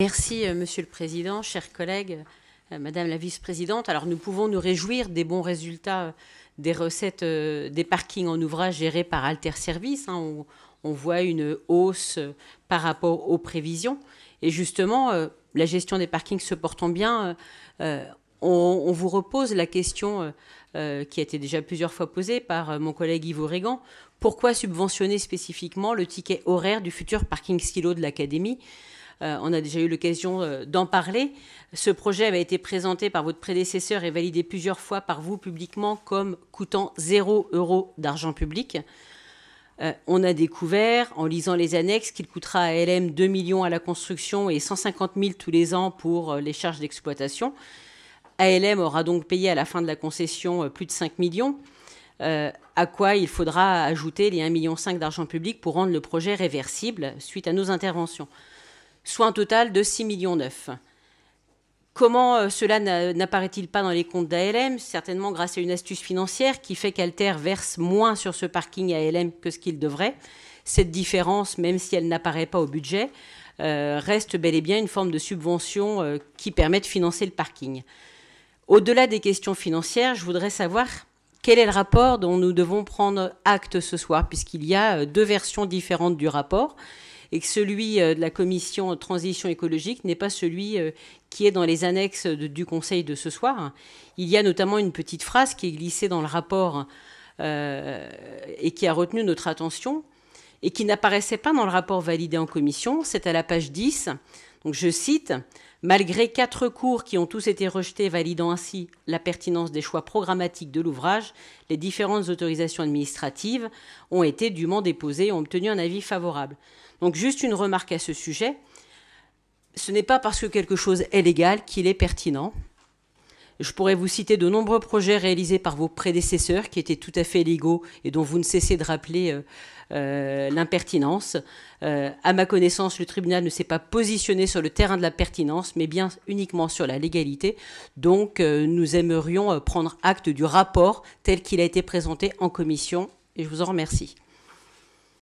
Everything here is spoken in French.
Merci, Monsieur le Président, chers collègues, Madame la Vice-présidente. Alors, nous pouvons nous réjouir des bons résultats des recettes des parkings en ouvrage gérés par Alter Service. On voit une hausse par rapport aux prévisions. Et justement, la gestion des parkings se portant bien, on vous repose la question qui a été déjà plusieurs fois posée par mon collègue Yves Oregan. Pourquoi subventionner spécifiquement le ticket horaire du futur parking stylo de l'Académie ? On a déjà eu l'occasion d'en parler. Ce projet avait été présenté par votre prédécesseur et validé plusieurs fois par vous publiquement comme coûtant 0 € d'argent public. On a découvert, en lisant les annexes, qu'il coûtera à LM 2 millions à la construction et 150 000 tous les ans pour les charges d'exploitation. ALM aura donc payé à la fin de la concession plus de 5 millions, à quoi il faudra ajouter les 1,5 million d'argent public pour rendre le projet réversible suite à nos interventions, soit un total de 6,9 millions. Comment cela n'apparaît-il pas dans les comptes d'ALM? Certainement grâce à une astuce financière qui fait qu'Alter verse moins sur ce parking ALM que ce qu'il devrait. Cette différence, même si elle n'apparaît pas au budget, reste bel et bien une forme de subvention qui permet de financer le parking. Au-delà des questions financières, je voudrais savoir quel est le rapport dont nous devons prendre acte ce soir, puisqu'il y a deux versions différentes du rapport, et que celui de la commission transition écologique n'est pas celui qui est dans les annexes du Conseil de ce soir. Il y a notamment une petite phrase qui est glissée dans le rapport et qui a retenu notre attention et qui n'apparaissait pas dans le rapport validé en commission. C'est à la page 10. Donc je cite « Malgré 4 recours qui ont tous été rejetés, validant ainsi la pertinence des choix programmatiques de l'ouvrage, les différentes autorisations administratives ont été dûment déposées et ont obtenu un avis favorable. » Donc juste une remarque à ce sujet, ce n'est pas parce que quelque chose est légal qu'il est pertinent. Je pourrais vous citer de nombreux projets réalisés par vos prédécesseurs qui étaient tout à fait légaux et dont vous ne cessez de rappeler l'impertinence. À ma connaissance, le tribunal ne s'est pas positionné sur le terrain de la pertinence, mais bien uniquement sur la légalité. Donc nous aimerions prendre acte du rapport tel qu'il a été présenté en commission et je vous en remercie.